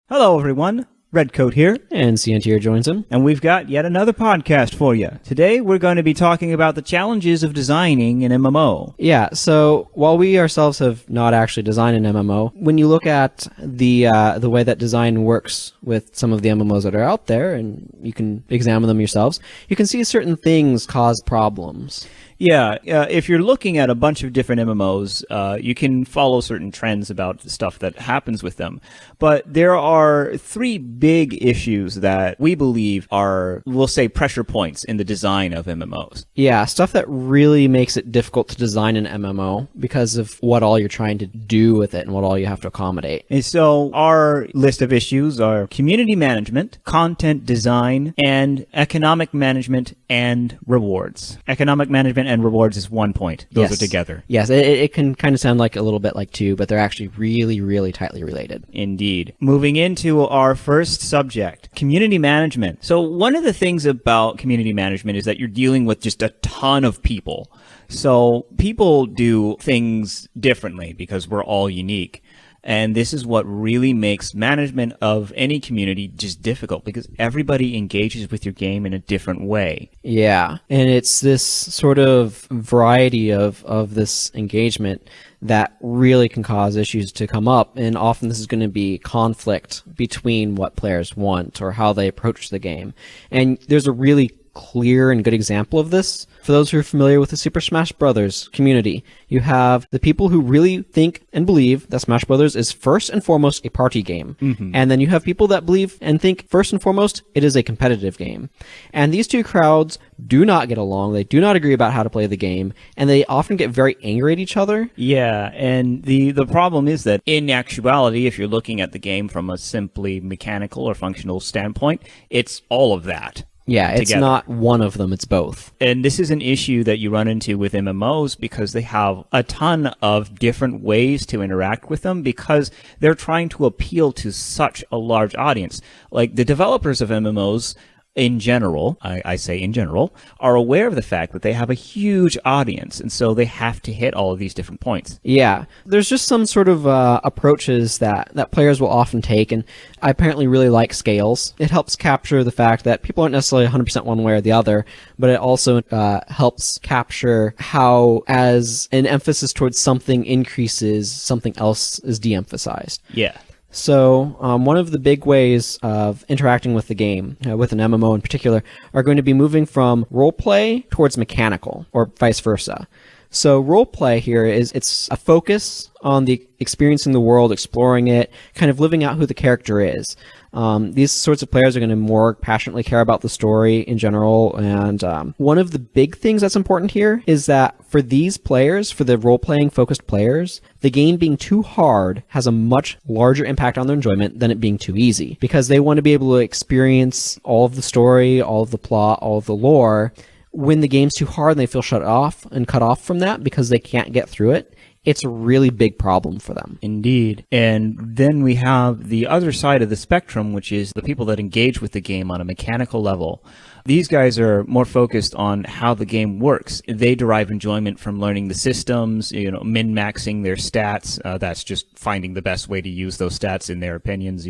Hello, everyone. Redcoat here. And Ciantier joins him. And we've got yet another podcast for you. Today, we're going to be talking about the challenges of designing an MMO. Yeah, so while we ourselves have not actually designed an MMO, when you look at the way that design works with some of the MMOs that are out there, and you can examine them yourselves, you can see certain things cause problems. Yeah, if you're looking at a bunch of different MMOs, you can follow certain trends about the stuff that happens with them. But there are three big issues that we believe are, we'll say, pressure points in the design of MMOs. Yeah, stuff that really makes it difficult to design an MMO because of what all you're trying to do with it and what all you have to accommodate. And so our list of issues are community management, content design, and economic management and rewards. Economic management and rewards is 1 point. Those are together. Yes, it can kind of sound like a little bit like two, but they're actually really, really tightly related. Indeed. Moving into our first subject, community management. So one of the things about community management is that you're dealing with just a ton of people. So people do things differently because we're all unique. And this is what really makes management of any community just difficult because everybody engages with your game in a different way. Yeah, and it's this sort of variety of this engagement that really can cause issues to come up, and often this is going to be conflict between what players want or how they approach the game. And there's a really clear and good example of this. For those who are familiar with the Super Smash Bros. Community, you have the people who really think and believe that Smash Bros. Is first and foremost a party game. Mm-hmm. And then you have people that believe and think first and foremost it is a competitive game. And these two crowds do not get along. They do not agree about how to play the game, and they often get very angry at each other. Yeah, and the problem is that in actuality, if you're looking at the game from a simply mechanical or functional standpoint, it's all of that. Yeah, it's together. not one of them, it's both. And this is an issue that you run into with MMOs because they have a ton of different ways to interact with them because they're trying to appeal to such a large audience. Like the developers of MMOs in general, I say in general, are aware of the fact that they have a huge audience, and so they have to hit all of these different points. Yeah, there's just some sort of approaches that players will often take, and I apparently really like scales. It helps capture the fact that people aren't necessarily 100% one way or the other, but it also helps capture how, as an emphasis towards something increases, something else is de-emphasized. Yeah. So one of the big ways of interacting with the game, with an MMO in particular, are going to be moving from roleplay towards mechanical, or vice versa. So roleplay here it's a focus on the experiencing the world, exploring it, kind of living out who the character is. These sorts of players are going to more passionately care about the story in general, and one of the big things that's important here is that for these players, for the role-playing focused players, the game being too hard has a much larger impact on their enjoyment than it being too easy, because they want to be able to experience all of the story, all of the plot, all of the lore. When the game's too hard and they feel shut off and cut off from that because they can't get through it, it's a really big problem for them. Indeed. And then we have the other side of the spectrum, which is the people that engage with the game on a mechanical level. These guys are more focused on how the game works. They derive enjoyment from learning the systems, min-maxing their stats. That's just finding the best way to use those stats in their opinions,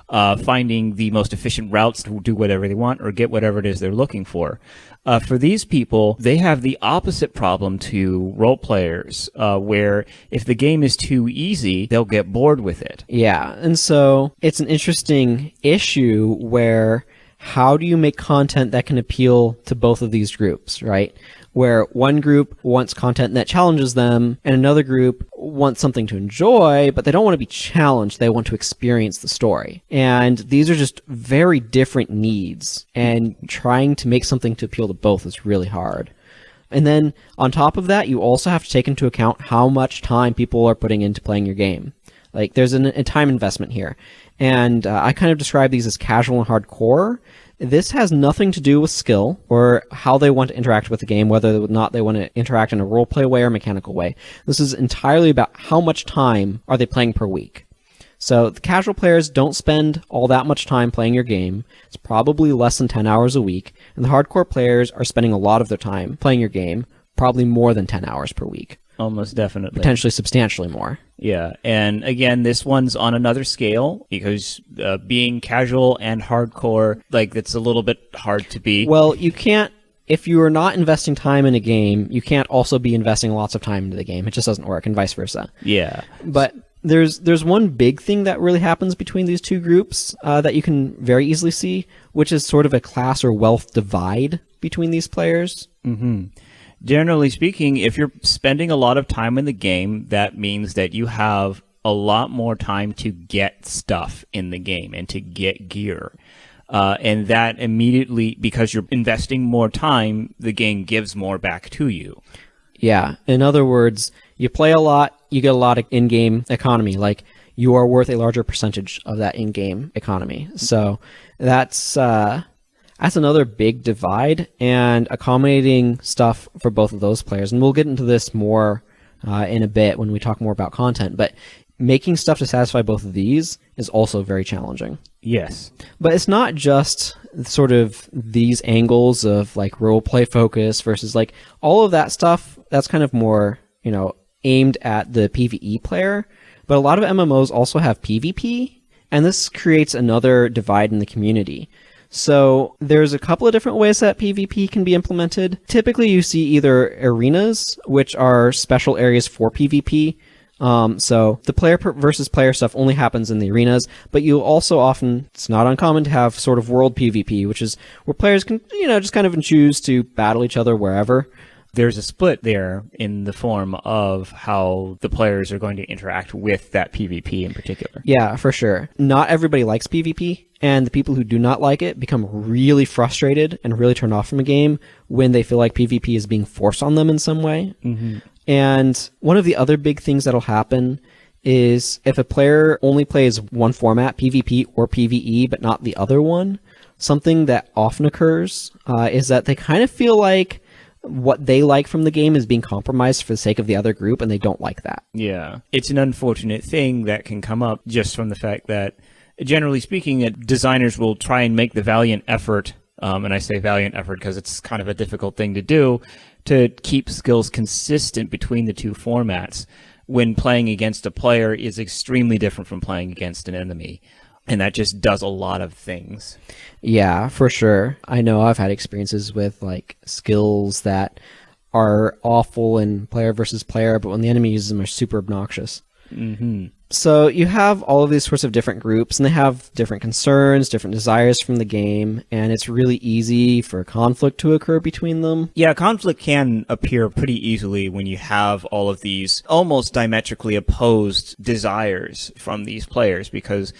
finding the most efficient routes to do whatever they want or get whatever it is they're looking for. For these people, they have the opposite problem to role players, where if the game is too easy, they'll get bored with it. Yeah, and so it's an interesting issue where how do you make content that can appeal to both of these groups, right? Where one group wants content that challenges them, and another group wants something to enjoy, but they don't want to be challenged. They want to experience the story. And these are just very different needs, and trying to make something to appeal to both is really hard. And then on top of that, you also have to take into account how much time people are putting into playing your game. Like, there's a time investment here. And I kind of describe these as casual and hardcore. This has nothing to do with skill or how they want to interact with the game, whether or not they want to interact in a roleplay way or mechanical way. This is entirely about how much time are they playing per week. So the casual players don't spend all that much time playing your game. It's probably less than 10 hours a week. And the hardcore players are spending a lot of their time playing your game, probably more than 10 hours per week. Almost definitely. Potentially substantially more. Yeah, and again, this one's on another scale because being casual and hardcore, like, it's a little bit hard to be. Well, you can't, if you are not investing time in a game, you can't also be investing lots of time into the game. It just doesn't work, and vice versa. Yeah. But there's one big thing that really happens between these two groups that you can very easily see, which is sort of a class or wealth divide between these players. Mm-hmm. Generally speaking, if you're spending a lot of time in the game, that means that you have a lot more time to get stuff in the game and to get gear. And that immediately, because you're investing more time, the game gives more back to you. Yeah. In other words, you play a lot, you get a lot of in-game economy. Like, you are worth a larger percentage of that in-game economy. So that's another big divide, and accommodating stuff for both of those players. And we'll get into this more in a bit when we talk more about content, but making stuff to satisfy both of these is also very challenging. Yes. But it's not just sort of these angles of like role play focus versus like all of that stuff. That's kind of more, aimed at the PvE player. But a lot of MMOs also have PvP, and this creates another divide in the community. So there's a couple of different ways that PvP can be implemented. Typically, you see either arenas, which are special areas for PvP. So the player versus player stuff only happens in the arenas, but you also often, it's not uncommon to have sort of world PvP, which is where players can, just kind of choose to battle each other wherever. There's a split there in the form of how the players are going to interact with that PvP in particular. Yeah, for sure. Not everybody likes PvP, and the people who do not like it become really frustrated and really turned off from a game when they feel like PvP is being forced on them in some way. Mm-hmm. And one of the other big things that'll happen is if a player only plays one format, PvP or PvE, but not the other one, something that often occurs is that they kind of feel like what they like from the game is being compromised for the sake of the other group, and they don't like that. Yeah. It's an unfortunate thing that can come up just from the fact that, generally speaking, designers will try and make the valiant effort, and I say valiant effort because it's kind of a difficult thing to do, to keep skills consistent between the two formats when playing against a player is extremely different from playing against an enemy. And that just does a lot of things. Yeah, for sure. I know I've had experiences with like skills that are awful in player versus player, but when the enemy uses them, are super obnoxious. Mm-hmm. So you have all of these sorts of different groups, and they have different concerns, different desires from the game, and it's really easy for conflict to occur between them. Yeah, conflict can appear pretty easily when you have all of these almost diametrically opposed desires from these players, because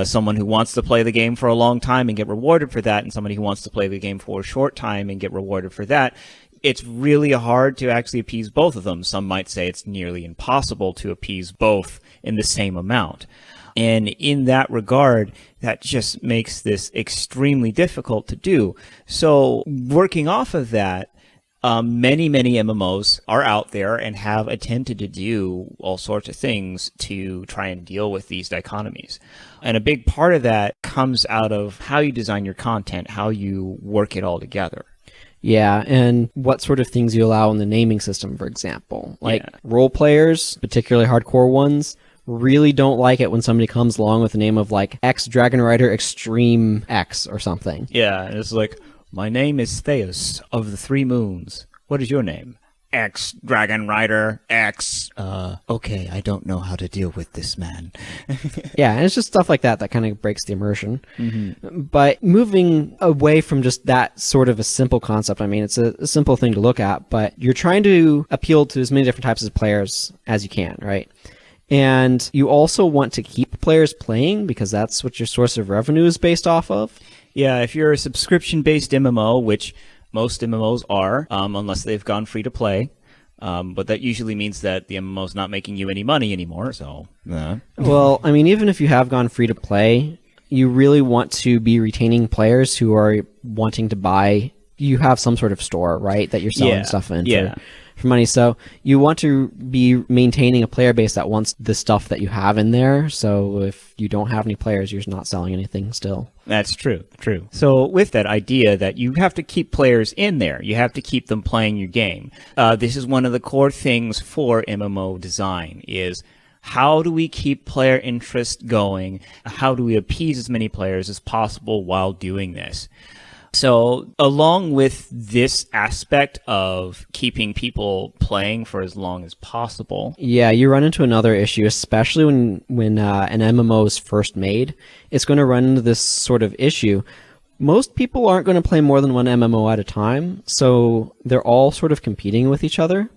someone who wants to play the game for a long time and get rewarded for that, and somebody who wants to play the game for a short time and get rewarded for that, it's really hard to actually appease both of them. Some might say it's nearly impossible to appease both in the same amount. And in that regard, that just makes this extremely difficult to do. So working off of that, many MMOs are out there and have attempted to do all sorts of things to try and deal with these dichotomies. And a big part of that comes out of how you design your content, how you work it all together. Yeah, and what sort of things you allow in the naming system, for example. Like, role players, particularly hardcore ones, really don't like it when somebody comes along with the name of, like, X Dragon Rider Extreme X or something. Yeah, and it's like, my name is Theus of the Three Moons. What is your name? X Dragon Rider X. Okay, I don't know how to deal with this man. Yeah, and it's just stuff like that that kind of breaks the immersion. Mm-hmm. But moving away from just that sort of a simple concept, I mean, it's a simple thing to look at, but you're trying to appeal to as many different types of players as you can, right? And you also want to keep players playing because that's what your source of revenue is based off of. Yeah, if you're a subscription-based MMO, which most MMOs are, unless they've gone free to play. But that usually means that the MMO's not making you any money anymore, so... Well, I mean, even if you have gone free to play, you really want to be retaining players who are wanting to buy... You have some sort of store, right, that you're selling stuff in for money. So you want to be maintaining a player base that wants the stuff that you have in there. So if you don't have any players, you're not selling anything still. That's true. So with that idea that you have to keep players in there, you have to keep them playing your game. This is one of the core things for MMO design is how do we keep player interest going? How do we appease as many players as possible while doing this? So along with this aspect of keeping people playing for as long as possible. Yeah, you run into another issue, especially when an MMO is first made. It's going to run into this sort of issue. Most people aren't going to play more than one MMO at a time, so they're all sort of competing with each other.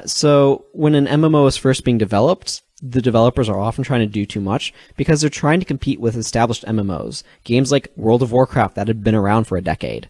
So when an MMO is first being developed, the developers are often trying to do too much because they're trying to compete with established MMOs. Games like World of Warcraft that had been around for a decade.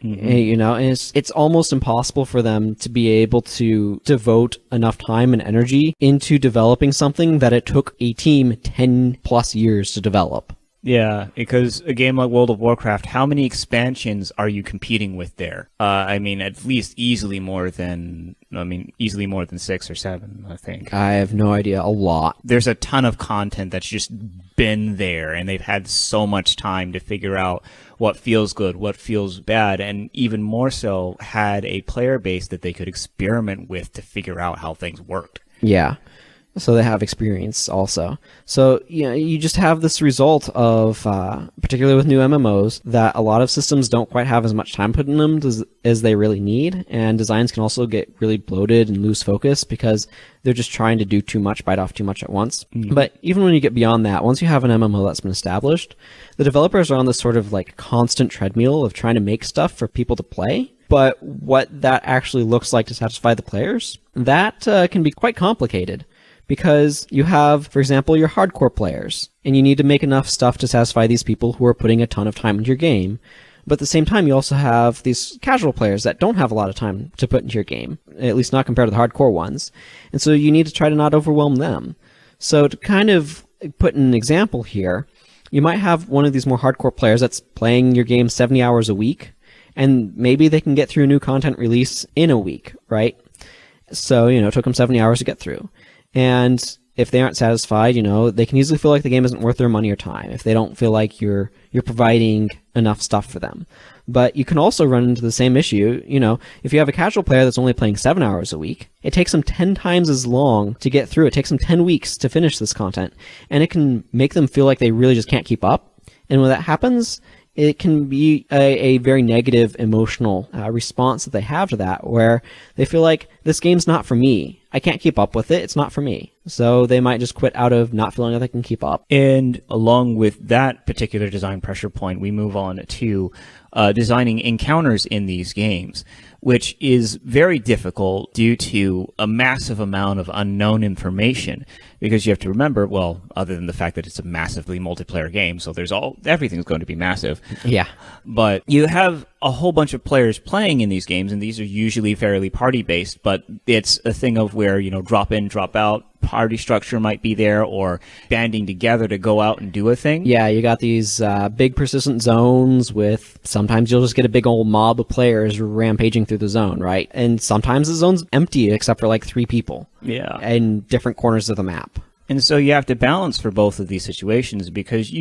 Mm-hmm. And it's almost impossible for them to be able to devote enough time and energy into developing something that it took a team 10 plus years to develop. Yeah, because a game like World of Warcraft, how many expansions are you competing with there? At least easily more than 6 or 7, I think. I have no idea. A lot. There's a ton of content that's just been there, and they've had so much time to figure out what feels good, what feels bad, and even more so, had a player base that they could experiment with to figure out how things worked. Yeah. So they have experience also. So you just have this result of, particularly with new MMOs, that a lot of systems don't quite have as much time put in them as they really need, and designs can also get really bloated and lose focus because they're just trying to do too much, bite off too much at once. Mm-hmm. But even when you get beyond that, once you have an MMO that's been established, the developers are on this sort of like constant treadmill of trying to make stuff for people to play. But what that actually looks like to satisfy the players, that can be quite complicated. Because you have, for example, your hardcore players, and you need to make enough stuff to satisfy these people who are putting a ton of time into your game. But at the same time, you also have these casual players that don't have a lot of time to put into your game, at least not compared to the hardcore ones. And so you need to try to not overwhelm them. So to kind of put an example here, you might have one of these more hardcore players that's playing your game 70 hours a week, and maybe they can get through a new content release in a week, right? So, it took them 70 hours to get through. And if they aren't satisfied, they can easily feel like the game isn't worth their money or time if they don't feel like you're providing enough stuff for them. But you can also run into the same issue, if you have a casual player that's only playing 7 hours a week, it takes them 10 times as long to get through. It takes them 10 weeks to finish this content, and it can make them feel like they really just can't keep up. And when that happens, it can be a very negative emotional response that they have to that, where they feel like this game's not for me. I can't keep up with it. It's not for me. So they might just quit out of not feeling like they can keep up. And along with that particular design pressure point, we move on to designing encounters in these games, which is very difficult due to a massive amount of unknown information. Because you have to remember, well, other than the fact that it's a massively multiplayer game, so everything's going to be massive. Yeah. But you have a whole bunch of players playing in these games, and these are usually fairly party-based, but it's a thing of where, drop in, drop out, party structure might be there, or banding together to go out and do a thing. Yeah, you got these big persistent zones with, sometimes you'll just get a big old mob of players rampaging through the zone, right? And sometimes the zone's empty except for like 3 people. Yeah. In different corners of the map. And so you have to balance for both of these situations because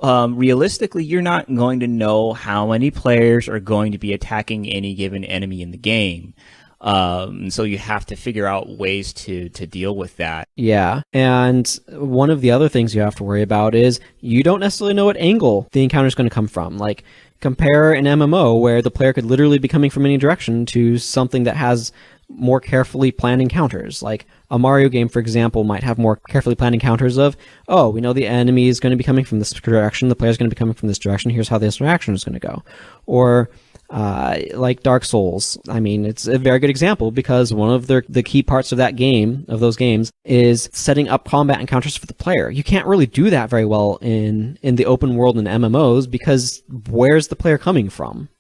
realistically, you're not going to know how many players are going to be attacking any given enemy in the game. So you have to figure out ways to deal with that. Yeah, and one of the other things you have to worry about is you don't necessarily know what angle the encounter is going to come from. Like, compare an MMO where the player could literally be coming from any direction to something that has more carefully planned encounters. Like a Mario game, for example, might have more carefully planned encounters of, we know the enemy is going to be coming from this direction, the player is going to be coming from this direction, here's how this interaction is going to go. Or like Dark Souls. I mean, it's a very good example because one of the key parts of those games, is setting up combat encounters for the player. You can't really do that very well in the open world in MMOs because where's the player coming from?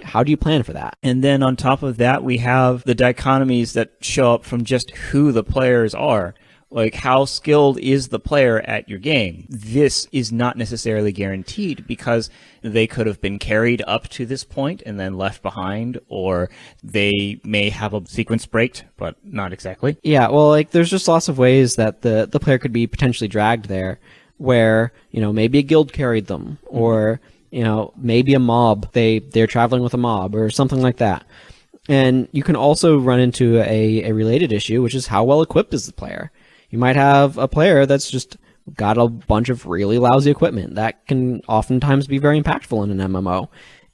How do you plan for that? And then on top of that, we have the dichotomies that show up from just who the players are. Like, how skilled is the player at your game? This is not necessarily guaranteed because they could have been carried up to this point and then left behind, or they may have a sequence break, but not exactly. Yeah, well, like, there's just lots of ways that the player could be potentially dragged there, where, maybe a guild carried them, or, maybe a mob, they're traveling with a mob, or something like that. And you can also run into a related issue, which is how well equipped is the player. You might have a player that's just got a bunch of really lousy equipment. That can oftentimes be very impactful in an MMO.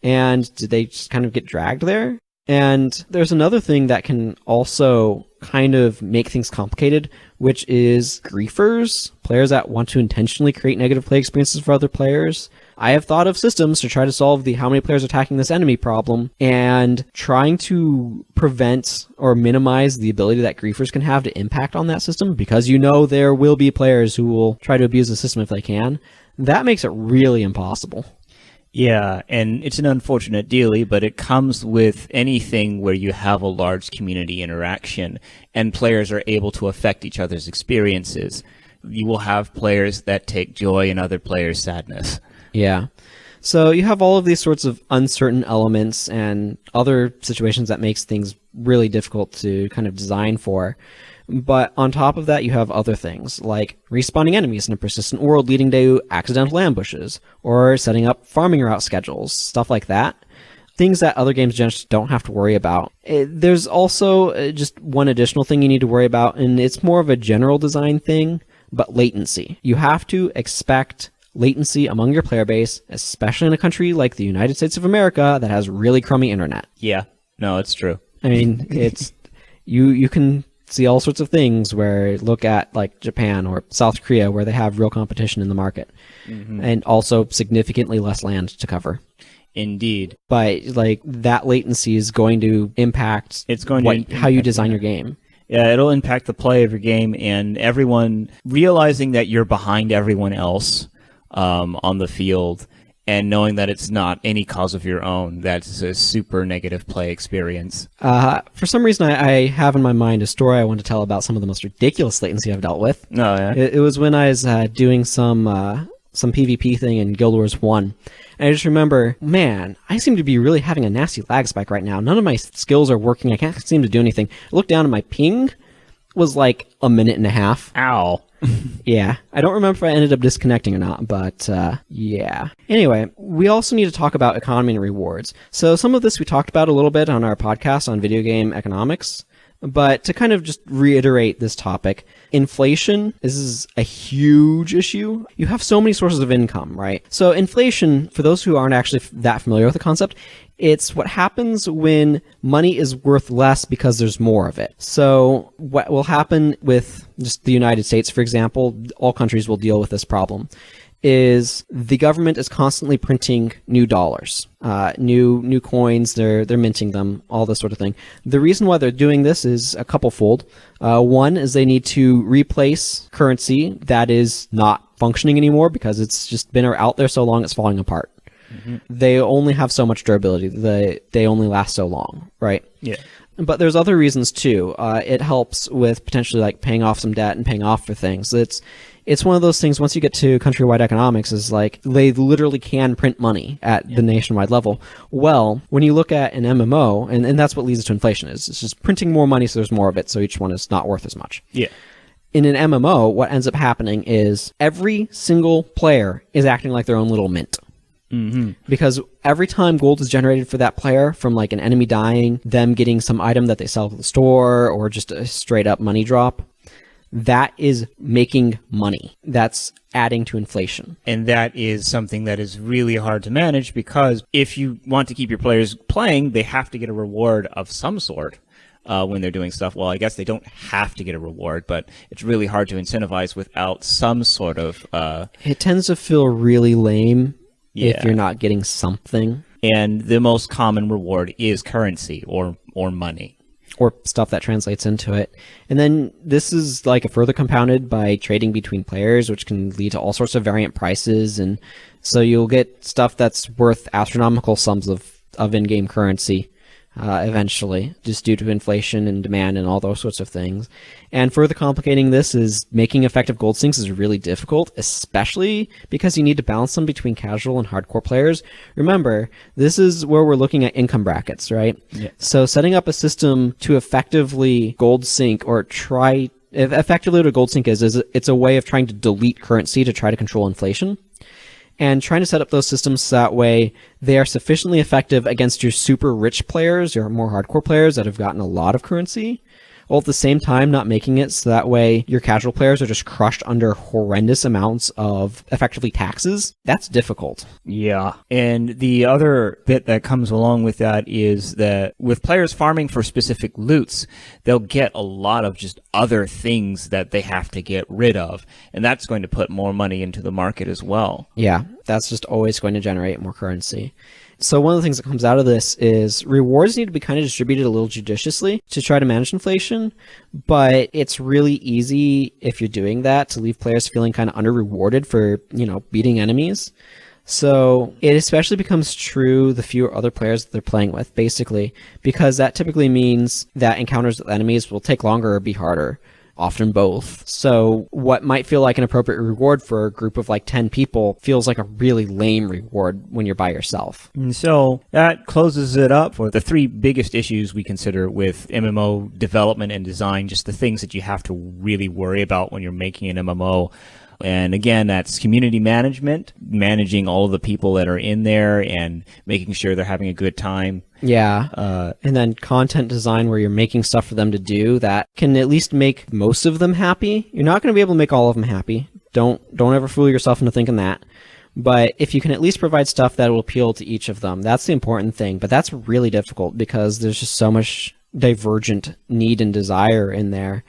And did they just kind of get dragged there? And there's another thing that can also kind of make things complicated, which is griefers, players that want to intentionally create negative play experiences for other players. I have thought of systems to try to solve the how many players attacking this enemy problem, and trying to prevent or minimize the ability that griefers can have to impact on that system, because there will be players who will try to abuse the system if they can. That makes it really impossible. Yeah, and it's an unfortunate dealie, but it comes with anything where you have a large community interaction and players are able to affect each other's experiences. You will have players that take joy in other players' sadness. Yeah. So you have all of these sorts of uncertain elements and other situations that makes things really difficult to kind of design for. But on top of that, you have other things like respawning enemies in a persistent world leading to accidental ambushes, or setting up farming route schedules, stuff like that. Things that other games just don't have to worry about. There's also just one additional thing you need to worry about, and it's more of a general design thing, but latency. You have to expect latency among your player base, especially in a country like the United States of America that has really crummy internet. Yeah, no, it's true. I mean, it's you can see all sorts of things where look at like Japan or South Korea, where they have real competition in the market, and also significantly less land to cover. Indeed. But like that latency is going to impact how you design your game. Yeah, it'll impact the play of your game, and everyone realizing that you're behind everyone else on the field, and knowing that it's not any cause of your own. That's a super negative play experience. For some reason, I have in my mind a story I want to tell about some of the most ridiculous latency I've dealt with. Oh, yeah? It was when I was doing some PvP thing in Guild Wars 1. And I just remember, man, I seem to be really having a nasty lag spike right now. None of my skills are working. I can't seem to do anything. I looked down and my ping was like a minute and a half. Ow. Yeah. I don't remember if I ended up disconnecting or not, but yeah. Anyway, we also need to talk about economy and rewards. So some of this we talked about a little bit on our podcast on video game economics. But to kind of just reiterate this topic, inflation, this is a huge issue. You have so many sources of income, right? So inflation, for those who aren't actually that familiar with the concept, it's what happens when money is worth less because there's more of it. So what will happen with just the United States, for example, all countries will deal with this problem, is the government is constantly printing new dollars, new coins, they're minting them, all this sort of thing. The reason why they're doing this is a couple-fold. One is they need to replace currency that is not functioning anymore because it's just been out there so long it's falling apart. Mm-hmm. They only have so much durability. They only last so long, right? Yeah. But there's other reasons too. It helps with potentially like paying off some debt and paying off for things. It's one of those things, once you get to countrywide economics, is like they literally can print money at the nationwide level. Well, when you look at an MMO, and that's what leads to inflation, is it's just printing more money so there's more of it, so each one is not worth as much. Yeah. In an MMO, what ends up happening is every single player is acting like their own little mint. Mm-hmm. Because every time gold is generated for that player from like an enemy dying, them getting some item that they sell to the store, or just a straight up money drop, that is making money. That's adding to inflation. And that is something that is really hard to manage, because if you want to keep your players playing, they have to get a reward of some sort when they're doing stuff. Well, I guess they don't have to get a reward, but it's really hard to incentivize without some sort of... It tends to feel really lame if you're not getting something. And the most common reward is currency or money. Or stuff that translates into it. And then this is like further compounded by trading between players, which can lead to all sorts of variant prices. And so you'll get stuff that's worth astronomical sums of in-game currency eventually, just due to inflation and demand and all those sorts of things. And further complicating this is making effective gold sinks is really difficult, especially because you need to balance them between casual and hardcore players. Remember, this is where we're looking at income brackets, right? Yeah. So setting up a system to effectively gold sink or effectively what a gold sink is it's a way of trying to delete currency to try to control inflation. And trying to set up those systems so that way they are sufficiently effective against your super rich players, your more hardcore players that have gotten a lot of currency, while at the same time not making it so that way your casual players are just crushed under horrendous amounts of effectively taxes. That's difficult. Yeah. And the other bit that comes along with that is that with players farming for specific loots, they'll get a lot of just other things that they have to get rid of. And that's going to put more money into the market as well. Yeah, that's just always going to generate more currency. So one of the things that comes out of this is rewards need to be kind of distributed a little judiciously to try to manage inflation, but it's really easy if you're doing that to leave players feeling kind of under-rewarded for, beating enemies. So it especially becomes true the fewer other players that they're playing with, basically, because that typically means that encounters with enemies will take longer or be harder. Often both. So what might feel like an appropriate reward for a group of 10 people feels like a really lame reward when you're by yourself. And so that closes it up for the three biggest issues we consider with MMO development and design, just the things that you have to really worry about when you're making an MMO. And again, that's community management, managing all of the people that are in there and making sure they're having a good time. Yeah. And then content design where you're making stuff for them to do that can at least make most of them happy. You're not going to be able to make all of them happy. Don't ever fool yourself into thinking that. But if you can at least provide stuff that will appeal to each of them, that's the important thing. But that's really difficult because there's just so much divergent need and desire in there.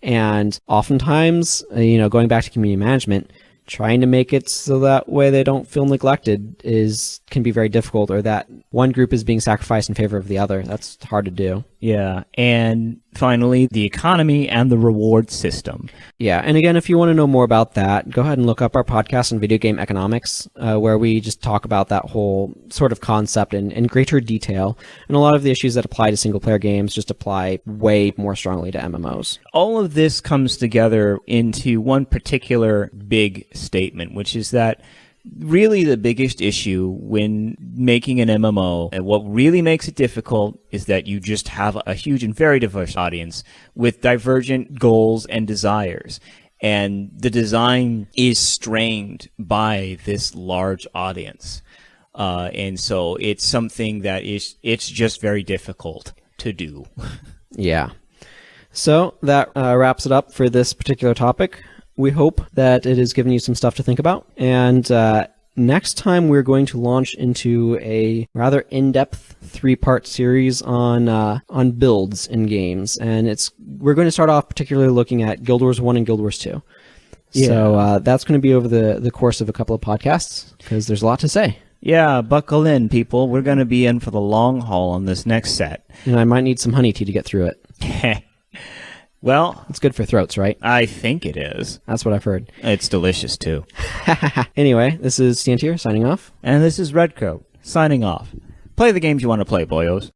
And oftentimes, going back to community management, trying to make it so that way they don't feel neglected can be very difficult, or that one group is being sacrificed in favor of the other. That's hard to do. Yeah. And finally, the economy and the reward system. Yeah. And again, if you want to know more about that, go ahead and look up our podcast on video game economics, where we just talk about that whole sort of concept in greater detail. And a lot of the issues that apply to single player games just apply way more strongly to MMOs. All of this comes together into one particular big statement, which is that really the biggest issue when making an MMO, and what really makes it difficult, is that you just have a huge and very diverse audience with divergent goals and desires. And the design is strained by this large audience. And so it's something that it's just very difficult to do. Yeah. So that wraps it up for this particular topic. We hope that it has given you some stuff to think about. And next time we're going to launch into a rather in-depth 3-part series on builds in games. And we're going to start off particularly looking at Guild Wars 1 and Guild Wars 2. Yeah. So that's going to be over the course of a couple of podcasts because there's a lot to say. Yeah, buckle in, people. We're going to be in for the long haul on this next set. And I might need some honey tea to get through it. Well, it's good for throats, right? I think it is. That's what I've heard. It's delicious, too. Anyway, this is Stantier signing off. And this is Redcoat signing off. Play the games you want to play, boyos.